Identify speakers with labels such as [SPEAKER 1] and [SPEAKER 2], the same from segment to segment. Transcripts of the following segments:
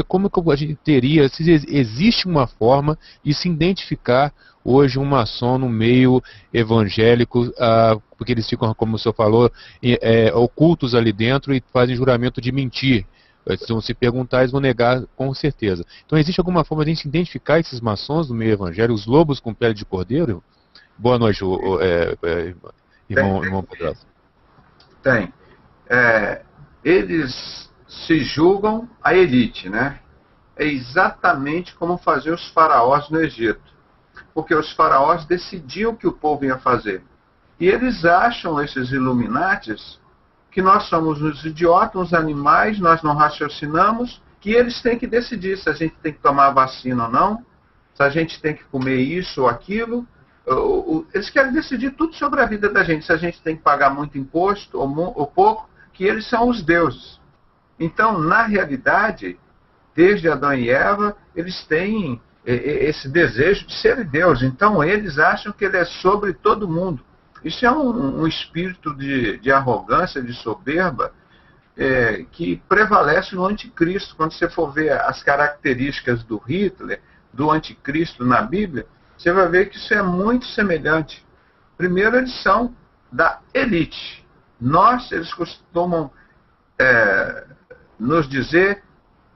[SPEAKER 1] como que a gente teria, se existe uma forma de se identificar hoje um maçom no meio evangélico, porque eles ficam, como o senhor falou, ocultos ali dentro e fazem juramento de mentir. Então, se perguntar, eles vão negar com certeza. Então, existe alguma forma de a gente identificar esses maçons no meio evangélico, os lobos com pele de cordeiro? Boa noite, irmão Pedrosa.
[SPEAKER 2] Tem. Eles se julgam a elite, né? É exatamente como faziam os faraós no Egito. Porque os faraós decidiam o que o povo ia fazer. E eles acham, esses Illuminatis, que nós somos uns idiotas, uns animais, nós não raciocinamos, que eles têm que decidir se a gente tem que tomar vacina ou não, se a gente tem que comer isso ou aquilo. Eles querem decidir tudo sobre a vida da gente, se a gente tem que pagar muito imposto ou pouco, que eles são os deuses. Então, na realidade, desde Adão e Eva, eles têm esse desejo de ser Deus. Então, eles acham que ele é sobre todo mundo. Isso é um espírito de arrogância, de soberba, que prevalece no anticristo. Quando você for ver as características do Hitler, do anticristo na Bíblia, você vai ver que isso é muito semelhante. Primeiro, eles são da elite. Eles costumam nos dizer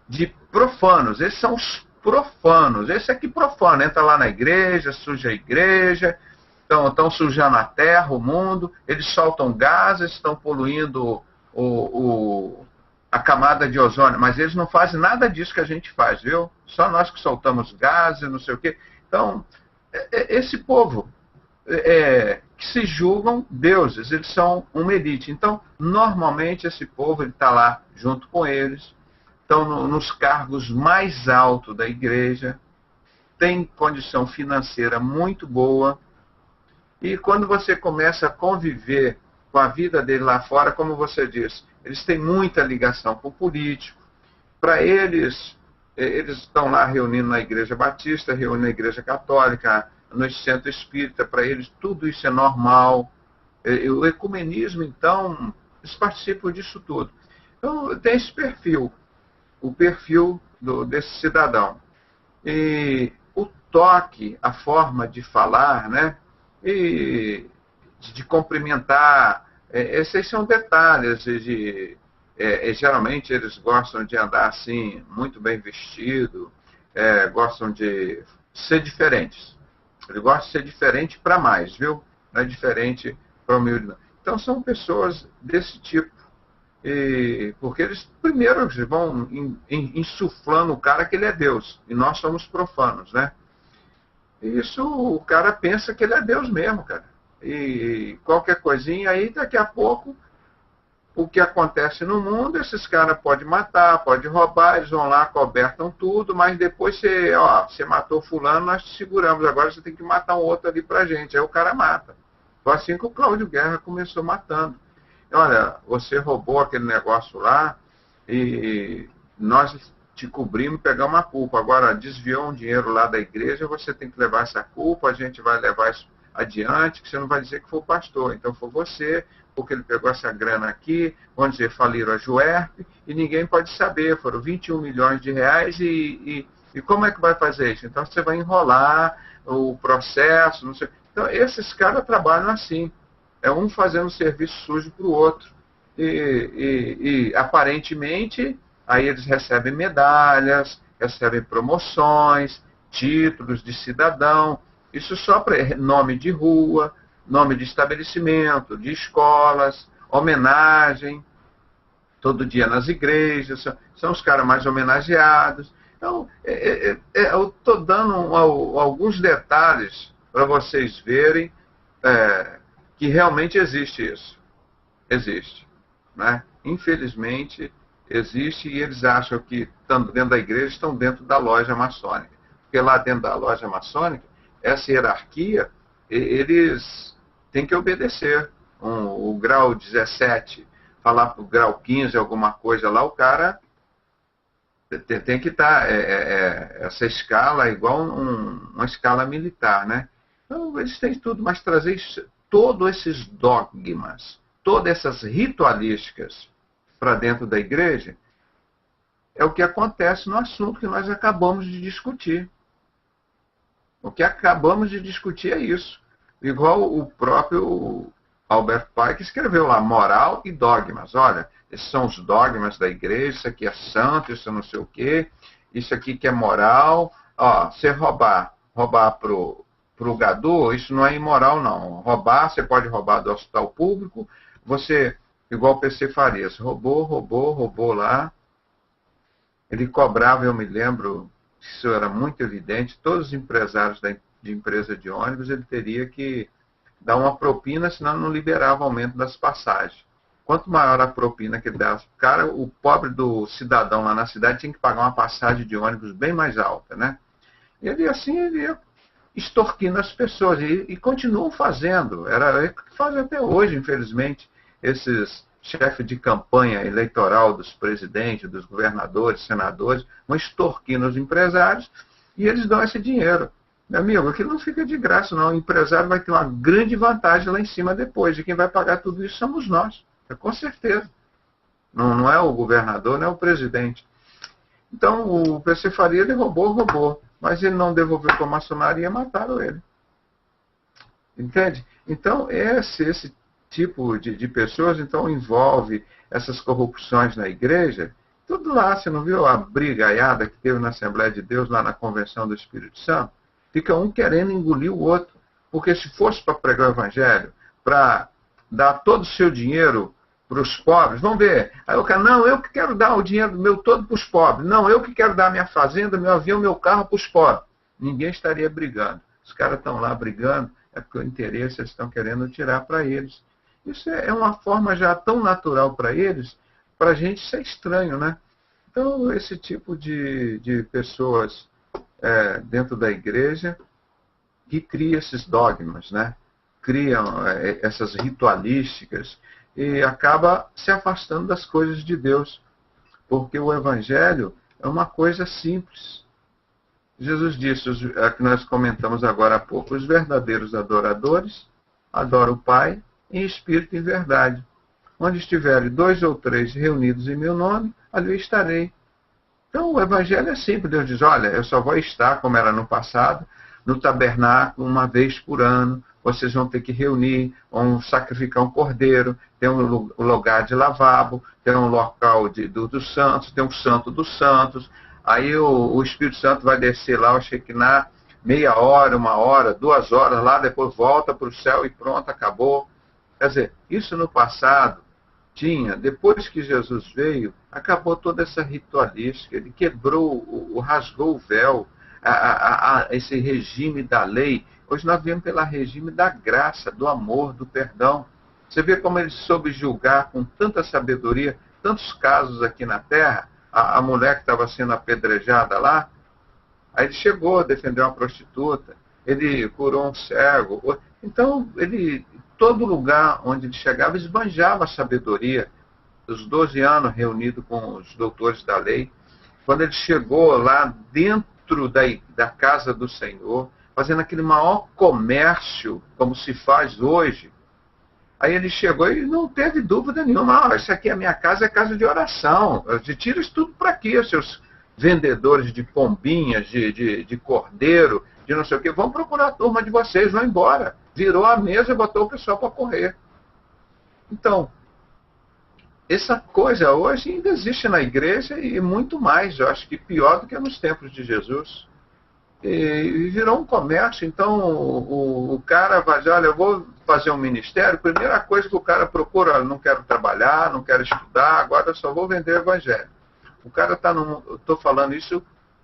[SPEAKER 2] de profanos. Esses são os profanos. Esse aqui profano, entra lá na igreja, suja a igreja, estão sujando a terra, o mundo, eles soltam gases, estão poluindo a camada de ozônio, mas eles não fazem nada disso que a gente faz, viu? Só nós que soltamos gases, não sei o quê. Então, esse povo que se julgam deuses, eles são uma elite. Então, normalmente esse povo está lá junto com eles, estão nos cargos mais altos da igreja, tem condição financeira muito boa, e quando você começa a conviver com a vida dele lá fora, como você disse, eles têm muita ligação com o político. Para eles estão lá reunindo na igreja batista, reunindo na igreja católica, no centro espírita, para eles tudo isso é normal. O ecumenismo, então, eles participam disso tudo. Então, tem esse perfil, o perfil desse cidadão. E o toque, a forma de falar, né? E de cumprimentar, esses são detalhes. Geralmente eles gostam de andar assim, muito bem vestido, gostam de ser diferentes. Eles gostam de ser diferente para mais, viu? Não é diferente para humilde. Então são pessoas desse tipo. Porque eles primeiro vão insuflando o cara que ele é Deus, e nós somos profanos, né? Isso o cara pensa que ele é Deus mesmo, cara. E qualquer coisinha aí, daqui a pouco, o que acontece no mundo, esses caras podem matar, podem roubar, eles vão lá, cobertam tudo, mas depois você matou fulano, nós te seguramos, agora você tem que matar um outro ali pra gente. Aí o cara mata. Foi assim que o Cláudio Guerra começou matando. Olha, você roubou aquele negócio lá e nós te cobrimos e pegamos a culpa. Agora, desviou um dinheiro lá da igreja, você tem que levar essa culpa, a gente vai levar isso adiante, que você não vai dizer que foi o pastor. Então foi você, porque ele pegou essa grana aqui, vamos dizer, faliram a Juerp, e ninguém pode saber, foram 21 milhões de reais e como é que vai fazer isso? Então você vai enrolar o processo, não sei. Então esses caras trabalham assim, é um fazendo serviço sujo para o outro. E aparentemente, aí eles recebem medalhas, recebem promoções, títulos de cidadão, isso só para nome de rua, nome de estabelecimento, de escolas, homenagem, todo dia nas igrejas, são os caras mais homenageados. Então, eu estou dando alguns detalhes para vocês verem que realmente existe isso. Existe. Né? Infelizmente, existe, e eles acham que, estando dentro da igreja, estão dentro da loja maçônica. Porque lá dentro da loja maçônica, essa hierarquia, eles têm que obedecer. O grau 17, falar para o grau 15, alguma coisa lá, o cara tem que estar. Essa escala é igual uma escala militar, né? Então, eles têm tudo, mas trazer todos esses dogmas, todas essas ritualísticas para dentro da igreja, é o que acontece no assunto que nós acabamos de discutir. O que acabamos de discutir é isso. Igual o próprio Albert Pike escreveu lá, Moral e Dogmas. Olha, esses são os dogmas da igreja, isso aqui é santo, isso não sei o quê, isso aqui que é moral. Ó, você roubar pro gadu, isso não é imoral, não. Roubar, você pode roubar do hospital público, você, igual o PC Farias, roubou lá. Ele cobrava, eu me lembro, isso era muito evidente, todos os empresários de empresa de ônibus, ele teria que dar uma propina, senão não liberava o aumento das passagens. Quanto maior a propina que ele dava, cara, o pobre do cidadão lá na cidade tinha que pagar uma passagem de ônibus bem mais alta, né? E ele assim, ele ia extorquindo as pessoas, e continuam fazendo. Era o que fazem até hoje, infelizmente, esses chefes de campanha eleitoral dos presidentes, dos governadores, senadores, vão extorquindo os empresários e eles dão esse dinheiro. Meu amigo, aquilo não fica de graça, não. O empresário vai ter uma grande vantagem lá em cima depois, e quem vai pagar tudo isso somos nós, com certeza. Não é o governador, não é o presidente. Então, o PC Faria, ele roubou, mas ele não devolveu para a maçonaria e mataram ele. Entende? Então, esse tipo de pessoas, então, envolve essas corrupções na igreja, tudo lá. Você não viu a brigaiada que teve na Assembleia de Deus, lá na Convenção do Espírito Santo? Fica um querendo engolir o outro, porque se fosse para pregar o Evangelho, para dar todo o seu dinheiro para os pobres, vamos ver, aí o cara, não, eu que quero dar o dinheiro meu todo para os pobres, não, eu que quero dar minha fazenda, meu avião, meu carro para os pobres. Ninguém estaria brigando. Os caras estão lá brigando, é porque o interesse eles estão querendo tirar para eles. Isso é uma forma já tão natural para eles, para a gente isso é estranho, né? Então, esse tipo de pessoas dentro da igreja que cria esses dogmas, né? Criam essas ritualísticas e acaba se afastando das coisas de Deus, porque o Evangelho é uma coisa simples. Jesus disse, que nós comentamos agora há pouco, os verdadeiros adoradores adoram o Pai em espírito e em verdade. Onde estiverem 2 ou 3 reunidos em meu nome, ali eu estarei. Então o Evangelho é simples. Deus diz, olha, eu só vou estar, como era no passado, no tabernáculo uma vez por ano. Vocês vão ter que reunir, vão sacrificar um cordeiro, tem um lugar de lavabo, tem um local dos santos, tem um santo dos santos. Aí o Espírito Santo vai descer lá, o Shekinah, meia hora, 1 hora, 2 horas lá, depois volta para o céu e pronto, acabou. Quer dizer, isso no passado tinha, depois que Jesus veio, acabou toda essa ritualística, ele quebrou, rasgou o véu, esse regime da lei. Hoje nós vivemos pelo regime da graça, do amor, do perdão. Você vê como ele soube julgar com tanta sabedoria, tantos casos aqui na terra. A mulher que estava sendo apedrejada lá, aí ele chegou a defender uma prostituta, ele curou um cego. Então, todo lugar onde ele chegava, esbanjava a sabedoria. Os 12 anos reunido com os doutores da lei, quando ele chegou lá dentro da casa do Senhor, fazendo aquele maior comércio, como se faz hoje. Aí ele chegou e não teve dúvida nenhuma. Isso aqui é a minha casa, é casa de oração. Tira isso tudo para aqui, seus vendedores de pombinhas, de cordeiro, de não sei o quê. Vão procurar a turma de vocês, vão embora. Virou a mesa e botou o pessoal para correr. Então, essa coisa hoje ainda existe na igreja e muito mais, eu acho que pior do que nos tempos de Jesus. E virou um comércio. Então o cara vai dizer, olha, eu vou fazer um ministério, primeira coisa que o cara procura, olha, não quero trabalhar, não quero estudar, agora eu só vou vender o evangelho. O cara está eu estou falando isso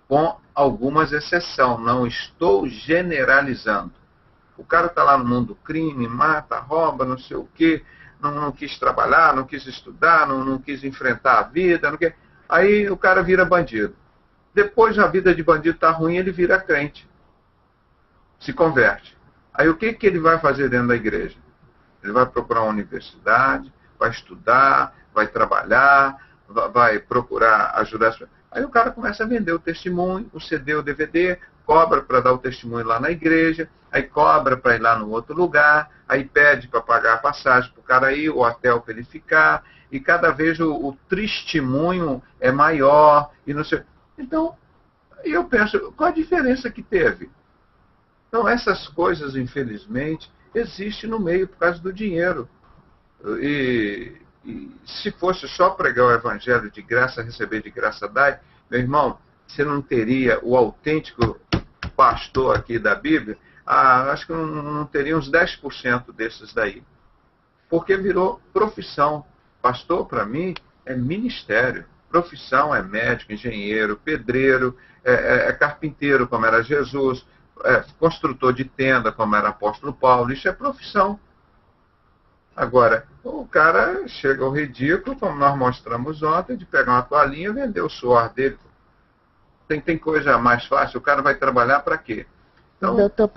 [SPEAKER 2] com algumas exceções, não estou generalizando. O cara está lá no mundo do crime, mata, rouba, não sei o quê, não quis trabalhar, não quis estudar, não quis enfrentar a vida, não quer. Aí o cara vira bandido. Depois a vida de bandido está ruim, ele vira crente. Se converte. Aí o que ele vai fazer dentro da igreja? Ele vai procurar uma universidade, vai estudar, vai trabalhar, vai procurar ajudar as pessoas. Aí o cara começa a vender o testemunho, o CD, o DVD, cobra para dar o testemunho lá na igreja, aí cobra para ir lá no outro lugar, aí pede para pagar a passagem para o cara ir, o hotel para ele ficar, e cada vez o testemunho é maior, e não sei. Então, eu penso, qual a diferença que teve? Então, essas coisas, infelizmente, existem no meio por causa do dinheiro. E se fosse só pregar o evangelho de graça, receber de graça, dai, meu irmão, você não teria o autêntico pastor aqui da Bíblia, acho que não teria uns 10% desses daí. Porque virou profissão. Pastor, para mim, é ministério. Profissão é médico, engenheiro, pedreiro, carpinteiro, como era Jesus, construtor de tenda, como era apóstolo Paulo. Isso é profissão. Agora, o cara chega ao ridículo, como nós mostramos ontem, de pegar uma toalhinha e vender o suor dele. Tem coisa mais fácil, o cara vai trabalhar para quê? Então,
[SPEAKER 3] Doutor